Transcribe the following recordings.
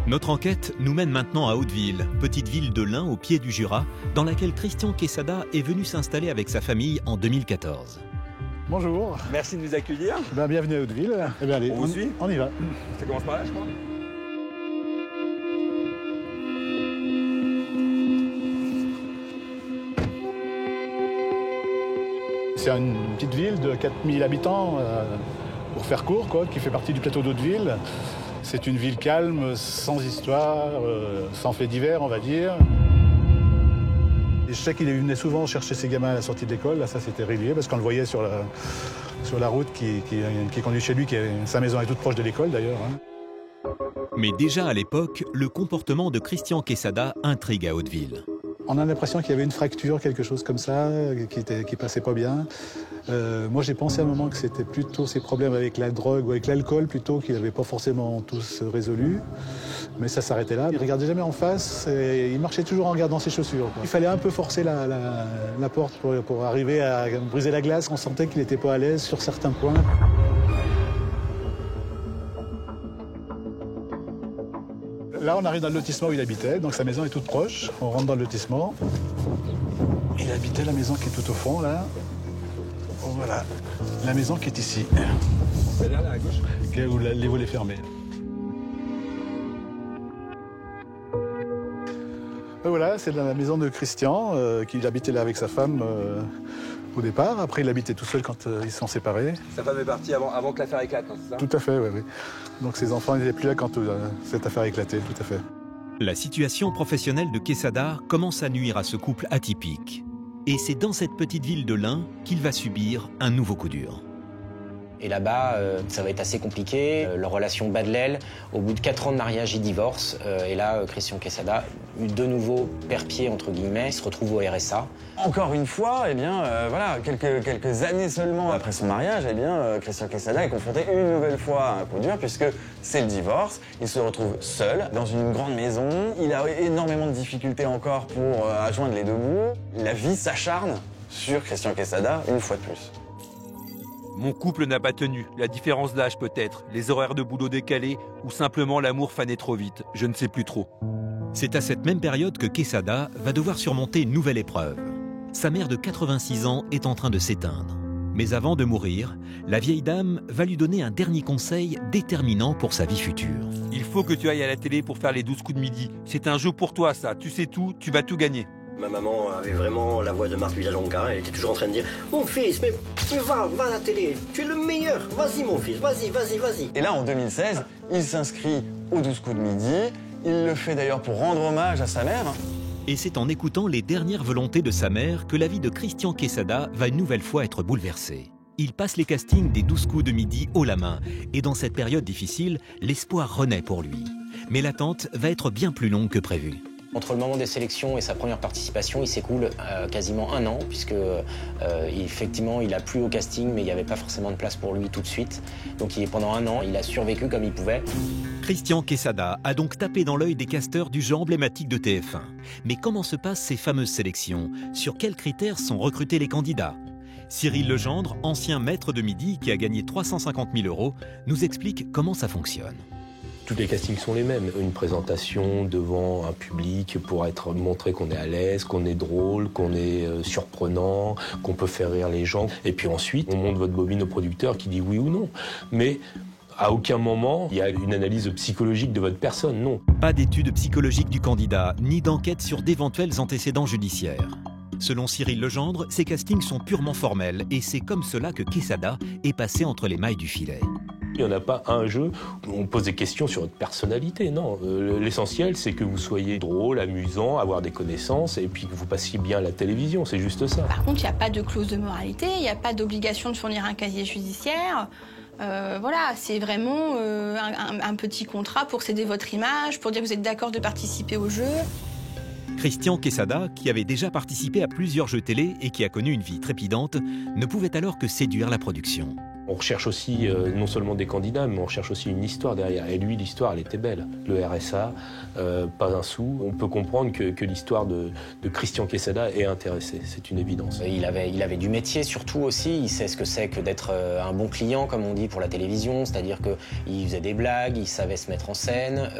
Notre enquête nous mène maintenant à Hauteville, petite ville de l'Ain au pied du Jura, dans laquelle Christian Quesada est venu s'installer avec sa famille en 2014. Bonjour. Merci de nous accueillir. Bienvenue à Hauteville. Eh bien, allez, On vous suit. On y va. Ça commence par là, je crois. C'est une petite ville de 4000 habitants, pour faire court, quoi, qui fait partie du plateau d'Hauteville. C'est une ville calme, sans histoire, sans faits divers, on va dire. Et je sais qu'il venait souvent chercher ses gamins à la sortie de l'école. Là, ça, c'était régulier, parce qu'on le voyait sur la route qui conduit chez lui. Sa maison est toute proche de l'école, d'ailleurs. Mais déjà à l'époque, le comportement de Christian Quesada intrigue à Hauteville. On a l'impression qu'il y avait une fracture, quelque chose comme ça, qui passait pas bien. Moi, j'ai pensé à un moment que c'était plutôt ses problèmes avec la drogue ou avec l'alcool, plutôt qu'il n'avait pas forcément tous résolus. Mais ça s'arrêtait là. Il regardait jamais en face et il marchait toujours en regardant ses chaussures, quoi. Il fallait un peu forcer la porte pour arriver à briser la glace. On sentait qu'il n'était pas à l'aise sur certains points. Là, on arrive dans le lotissement où il habitait, donc sa maison est toute proche. On rentre dans le lotissement. Il habitait la maison qui est tout au fond, là. Voilà, la maison qui est ici. C'est là, à gauche. Où les volets fermés. Voilà, c'est la maison de Christian, qu'il habitait là avec sa femme au départ. Après, il habitait tout seul quand ils se sont séparés. Sa femme est partie avant que l'affaire éclate, c'est ça? Tout à fait, oui. Donc ses enfants n'étaient plus là quand cette affaire a éclaté, tout à fait. La situation professionnelle de Quesada commence à nuire à ce couple atypique. Et c'est dans cette petite ville de l'Ain qu'il va subir un nouveau coup dur. Et là-bas, ça va être assez compliqué. Leur relation bat de l'aile. Au bout de 4 ans de mariage, ils divorcent. Et là, Christian Quesada, de nouveau père-pied, entre guillemets, se retrouve au RSA. Encore une fois, eh bien, voilà, quelques années seulement après son mariage, eh bien, Christian Quesada est confronté une nouvelle fois à un coup dur, puisque c'est le divorce. Il se retrouve seul, dans une grande maison. Il a énormément de difficultés encore pour joindre les deux bouts. La vie s'acharne sur Christian Quesada une fois de plus. Mon couple n'a pas tenu, la différence d'âge peut-être, les horaires de boulot décalés ou simplement l'amour fané trop vite, je ne sais plus trop. C'est à cette même période que Quesada va devoir surmonter une nouvelle épreuve. Sa mère de 86 ans est en train de s'éteindre. Mais avant de mourir, la vieille dame va lui donner un dernier conseil déterminant pour sa vie future. Il faut que tu ailles à la télé pour faire les 12 coups de midi. C'est un jeu pour toi ça, tu sais tout, tu vas tout gagner. Ma maman avait vraiment la voix de Marthe Jalonga. Elle était toujours en train de dire « Mon fils, mais va à la télé, tu es le meilleur. Vas-y mon fils, vas-y. » Et là, en 2016, il s'inscrit aux 12 coups de midi. Il le fait d'ailleurs pour rendre hommage à sa mère. Et c'est en écoutant les dernières volontés de sa mère que la vie de Christian Quesada va une nouvelle fois être bouleversée. Il passe les castings des 12 coups de midi haut la main. Et dans cette période difficile, l'espoir renaît pour lui. Mais l'attente va être bien plus longue que prévu. Entre le moment des sélections et sa première participation, il s'écoule quasiment 1 an, puisque effectivement, il a plu au casting, mais il n'y avait pas forcément de place pour lui tout de suite. Donc pendant 1 an, il a survécu comme il pouvait. Christian Quesada a donc tapé dans l'œil des casteurs du jeu emblématique de TF1. Mais comment se passent ces fameuses sélections? Sur quels critères sont recrutés les candidats? Cyril Legendre, ancien maître de midi qui a gagné 350 000 €, nous explique comment ça fonctionne. Tous les castings sont les mêmes. Une présentation devant un public pour montrer qu'on est à l'aise, qu'on est drôle, qu'on est surprenant, qu'on peut faire rire les gens. Et puis ensuite, on monte votre bobine au producteur qui dit oui ou non. Mais à aucun moment, il y a une analyse psychologique de votre personne, non. Pas d'étude psychologique du candidat, ni d'enquête sur d'éventuels antécédents judiciaires. Selon Cyril Legendre, ces castings sont purement formels et c'est comme cela que Quesada est passé entre les mailles du filet. Il n'y en a pas un jeu où on pose des questions sur votre personnalité, non. L'essentiel, c'est que vous soyez drôle, amusant, avoir des connaissances et puis que vous passiez bien à la télévision, c'est juste ça. Par contre, il n'y a pas de clause de moralité, il n'y a pas d'obligation de fournir un casier judiciaire. Voilà, c'est vraiment un petit contrat pour céder votre image, pour dire que vous êtes d'accord de participer au jeu. Christian Quesada, qui avait déjà participé à plusieurs jeux télé et qui a connu une vie trépidante, ne pouvait alors que séduire la production. On recherche aussi non seulement des candidats, mais on recherche aussi une histoire derrière. Et lui, l'histoire, elle était belle. Le RSA, pas un sou. On peut comprendre que l'histoire de Christian Quesada est intéressée. C'est une évidence. Il avait du métier surtout aussi. Il sait ce que c'est que d'être un bon client, comme on dit, pour la télévision. C'est-à-dire qu'il faisait des blagues, il savait se mettre en scène,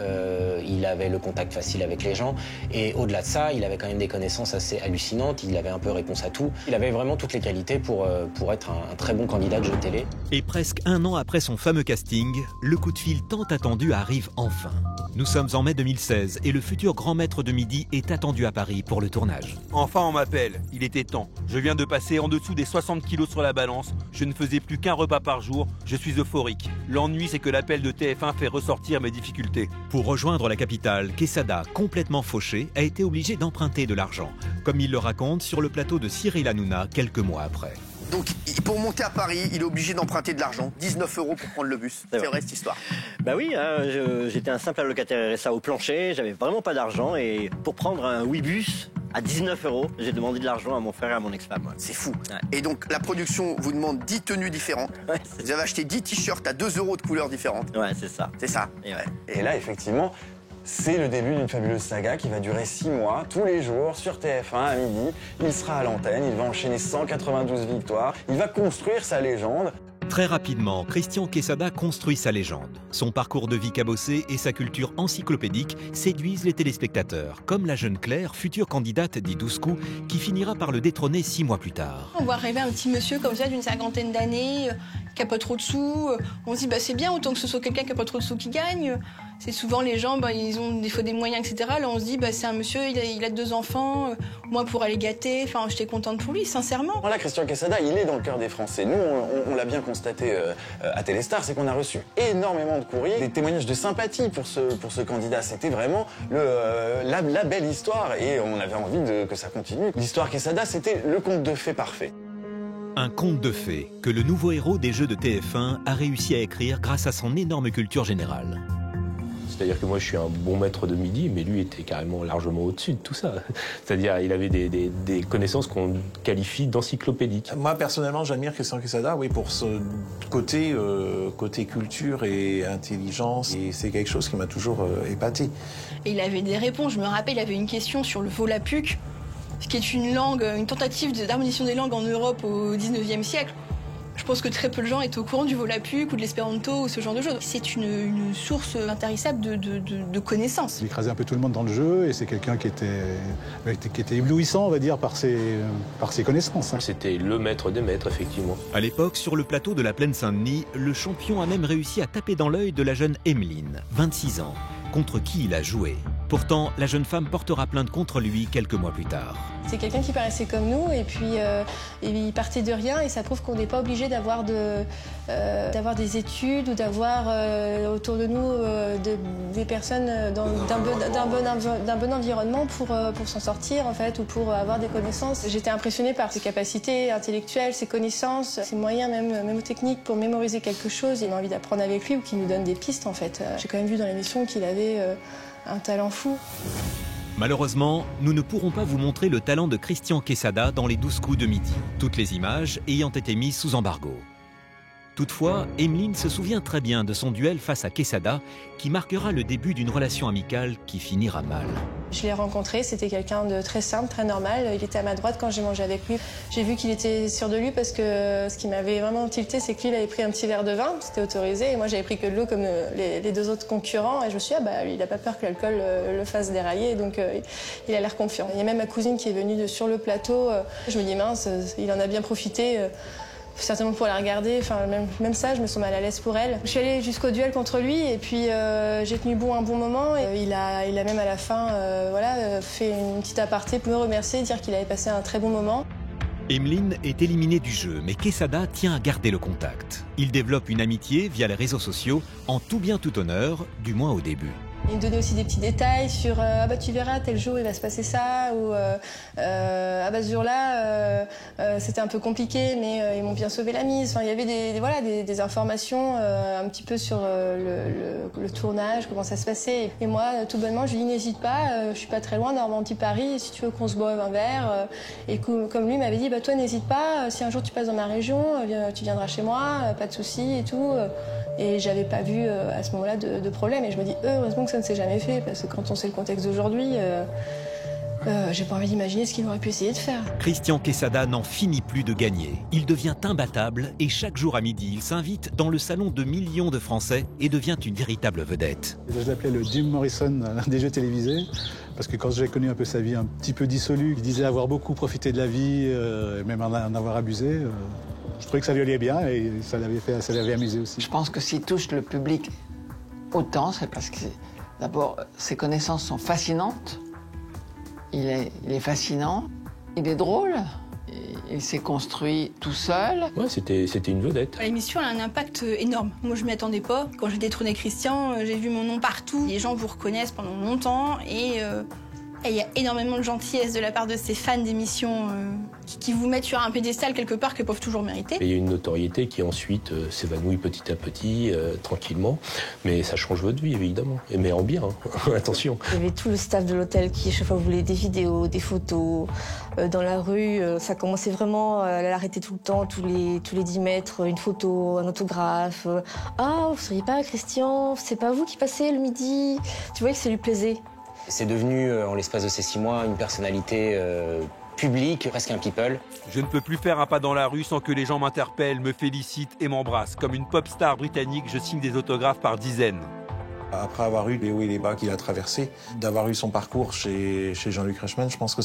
il avait le contact facile avec les gens. Et au-delà de ça, il avait quand même des connaissances assez hallucinantes. Il avait un peu réponse à tout. Il avait vraiment toutes les qualités pour être un très bon candidat de jeu de télé. Et presque un an après son fameux casting, le coup de fil tant attendu arrive enfin. Nous sommes en mai 2016 et le futur grand maître de Midi est attendu à Paris pour le tournage. Enfin on m'appelle, il était temps. Je viens de passer en dessous des 60 kilos sur la balance. Je ne faisais plus qu'un repas par jour. Je suis euphorique. L'ennui, c'est que l'appel de TF1 fait ressortir mes difficultés. Pour rejoindre la capitale, Quesada, complètement fauché, a été obligé d'emprunter de l'argent, comme il le raconte sur le plateau de Cyril Hanouna quelques mois après. Donc pour monter à Paris, il est obligé d'emprunter de l'argent, 19 € pour prendre le bus. C'est vrai cette histoire. Bah oui, hein, j'étais un simple allocataire RSA au plancher, j'avais vraiment pas d'argent et pour prendre un Ouibus à 19 €, j'ai demandé de l'argent à mon frère et à mon ex-femme. Ouais. C'est fou. Ouais. Et donc la production vous demande 10 tenues différentes. Ouais, vous avez acheté 10 t-shirts à 2 € de couleurs différentes. Ouais, c'est ça. C'est ça. Et là, effectivement, c'est le début d'une fabuleuse saga qui va durer 6 mois, tous les jours, sur TF1 à midi. Il sera à l'antenne, il va enchaîner 192 victoires, il va construire sa légende. Très rapidement, Christian Quesada construit sa légende. Son parcours de vie cabossé et sa culture encyclopédique séduisent les téléspectateurs, comme la jeune Claire, future candidate des 12 coups, qui finira par le détrôner 6 mois plus tard. On voit arriver un petit monsieur comme ça d'une 50aine d'années, qui n'a pas trop de sous. On se dit c'est bien, autant que ce soit quelqu'un qui n'a pas trop de sous qui gagne. C'est souvent les gens, ils ont des fois des moyens, etc. Là, on se dit, c'est un monsieur, il a 2 enfants, moi pour aller gâter, j'étais contente pour lui, sincèrement. Voilà, Christian Quesada, il est dans le cœur des Français. Nous, on l'a bien constaté à Téléstar, c'est qu'on a reçu énormément de courriers, des témoignages de sympathie pour ce candidat. C'était vraiment la belle histoire et on avait envie que ça continue. L'histoire Quesada, c'était le conte de fées parfait. Un conte de fées que le nouveau héros des jeux de TF1 a réussi à écrire grâce à son énorme culture générale. C'est-à-dire que moi, je suis un bon maître de Midi, mais lui était carrément largement au-dessus de tout ça. C'est-à-dire il avait des connaissances qu'on qualifie d'encyclopédiques. Moi, personnellement, j'admire Christian Quesada, pour ce côté culture et intelligence. Et c'est quelque chose qui m'a toujours épaté. Et il avait des réponses. Je me rappelle, il avait une question sur le volapük, ce qui est une tentative d'harmonisation des langues en Europe au 19e siècle. Je pense que très peu de gens étaient au courant du volapük ou de l'espéranto ou ce genre de choses. C'est une source intarissable de connaissances. Il écrasait un peu tout le monde dans le jeu et c'est quelqu'un qui était éblouissant, on va dire, par ses connaissances. C'était le maître des maîtres, effectivement. À l'époque, sur le plateau de la Plaine Saint-Denis, le champion a même réussi à taper dans l'œil de la jeune Emeline, 26 ans, contre qui il a joué. Pourtant, la jeune femme portera plainte contre lui quelques mois plus tard. C'est quelqu'un qui paraissait comme nous et puis il partait de rien et ça prouve qu'on n'est pas obligé d'avoir des études ou d'avoir autour de nous des personnes d'un bon environnement pour s'en sortir en fait ou pour avoir des connaissances. J'étais impressionnée par ses capacités intellectuelles, ses connaissances, ses moyens même techniques pour mémoriser quelque chose. J'ai envie d'apprendre avec lui ou qu'il nous donne des pistes en fait. J'ai quand même vu dans l'émission qu'il avait un talent fou. Malheureusement, nous ne pourrons pas vous montrer le talent de Christian Quesada dans les 12 coups de Midi, toutes les images ayant été mises sous embargo. Toutefois, Emeline se souvient très bien de son duel face à Quesada, qui marquera le début d'une relation amicale qui finira mal. Je l'ai rencontré, c'était quelqu'un de très simple, très normal. Il était à ma droite quand j'ai mangé avec lui. J'ai vu qu'il était sûr de lui parce que ce qui m'avait vraiment tilté, c'est que lui, il avait pris un petit verre de vin, c'était autorisé, et moi j'avais pris que de l'eau comme les 2 autres concurrents. Et je me suis dit, lui, il n'a pas peur que l'alcool le fasse dérailler, donc il a l'air confiant. Il y a même ma cousine qui est venue sur le plateau. Je me dis, mince, il en a bien profité. Certainement pour la regarder, même ça, je me sens mal à l'aise pour elle. Je suis allée jusqu'au duel contre lui et puis j'ai tenu bon un bon moment. Et il a même à la fin fait une petite aparté pour me remercier, dire qu'il avait passé un très bon moment. Emeline est éliminée du jeu, mais Quesada tient à garder le contact. Il développe une amitié via les réseaux sociaux, en tout bien tout honneur, du moins au début. Il me donnait aussi des petits détails sur ah bah tu verras tel jour il va se passer ça ou ah bah ce jour-là c'était un peu compliqué mais ils m'ont bien sauvé la mise. Enfin il y avait des informations un petit peu sur le tournage, comment ça se passait. Et moi tout bonnement je lui dis n'hésite pas, je suis pas très loin Normandie-Paris, si tu veux qu'on se boive un verre. Et comme lui m'avait dit bah toi n'hésite pas, si un jour tu passes dans ma région, tu viendras chez moi, pas de soucis et tout. Et j'avais pas vu à ce moment-là de problème. Et je me dis heureusement que ça ne s'est jamais fait, parce que quand on sait le contexte d'aujourd'hui, j'ai pas envie d'imaginer ce qu'il aurait pu essayer de faire. Christian Quesada n'en finit plus de gagner. Il devient imbattable et chaque jour à midi, il s'invite dans le salon de millions de Français et devient une véritable vedette. Je l'appelais le Jim Morrison des jeux télévisés, parce que quand j'ai connu un peu sa vie un petit peu dissolue, il disait avoir beaucoup profité de la vie, même en avoir abusé. Je trouvais que ça lui allait bien et ça l'avait amusé aussi. Je pense que s'il touche le public autant, c'est parce que d'abord, ses connaissances sont fascinantes. Il est fascinant, il est drôle, il s'est construit tout seul. Ouais, c'était une vedette. L'émission a un impact énorme. Moi, je m'y attendais pas. Quand j'ai détrôné Christian, j'ai vu mon nom partout. Les gens vous reconnaissent pendant longtemps et il y a énormément de gentillesse de la part de ces fans d'émissions qui vous mettent sur un pédestal quelque part qu'ils peuvent toujours mériter. Il y a une notoriété qui ensuite s'évanouit petit à petit, tranquillement. Mais ça change votre vie, évidemment. Mais en bien, hein. Attention. Il y avait tout le staff de l'hôtel qui, chaque fois, voulait des vidéos, des photos. Dans la rue, ça commençait vraiment à l'arrêter tout le temps, tous les 10 mètres, une photo, un autographe. Ah, vous ne seriez pas Christian, c'est pas vous qui passez le midi. Tu voyais que ça lui plaisait. C'est devenu, en l'espace de ces 6 mois, une personnalité publique, presque un people. Je ne peux plus faire un pas dans la rue sans que les gens m'interpellent, me félicitent et m'embrassent. Comme une pop star britannique, je signe des autographes par dizaines. Après avoir eu les hauts et les bas qu'il a traversés, d'avoir eu son parcours chez Jean-Luc Reichmann, je pense que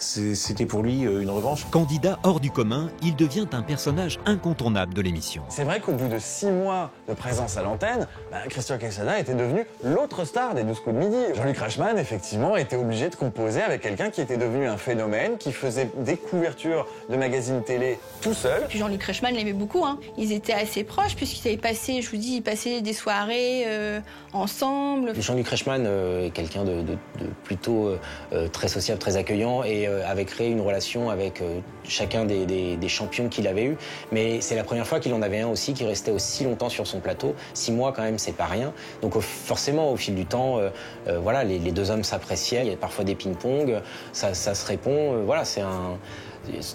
c'était pour lui une revanche. Candidat hors du commun, il devient un personnage incontournable de l'émission. C'est vrai qu'au bout de 6 mois de présence à l'antenne, Christian Quesada était devenu l'autre star des 12 coups de midi. Jean-Luc Reichmann, effectivement, était obligé de composer avec quelqu'un qui était devenu un phénomène, qui faisait des couvertures de magazines télé tout seul. Puis Jean-Luc Reichmann l'aimait beaucoup. Hein. Ils étaient assez proches puisqu'ils avaient passé, je vous dis, ils passaient des soirées ensemble. Jean-Luc Reichmann est quelqu'un de plutôt très sociable, très accueillant et avait créé une relation avec chacun des champions qu'il avait eu. Mais c'est la première fois qu'il en avait un aussi qui restait aussi longtemps sur son plateau. 6 mois quand même, c'est pas rien. Donc forcément, au fil du temps, voilà, les deux hommes s'appréciaient. Il y a parfois des ping-pong, ça se répond. Voilà,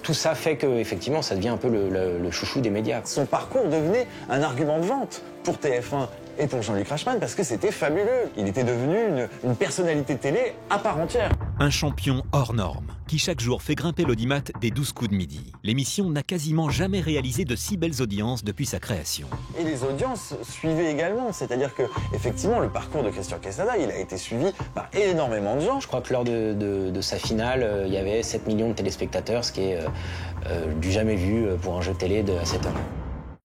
tout ça fait que effectivement, ça devient un peu le chouchou des médias. Son parcours devenait un argument de vente pour TF1. Et pour Jean-Luc Reichmann, parce que c'était fabuleux. Il était devenu une personnalité télé à part entière. Un champion hors norme, qui chaque jour fait grimper l'audimat des 12 coups de midi. L'émission n'a quasiment jamais réalisé de si belles audiences depuis sa création. Et les audiences suivaient également, c'est-à-dire que effectivement le parcours de Christian Quesada, il a été suivi par énormément de gens. Je crois que lors de sa finale, il y avait 7 millions de téléspectateurs, ce qui est du jamais vu pour un jeu télé à cette heure.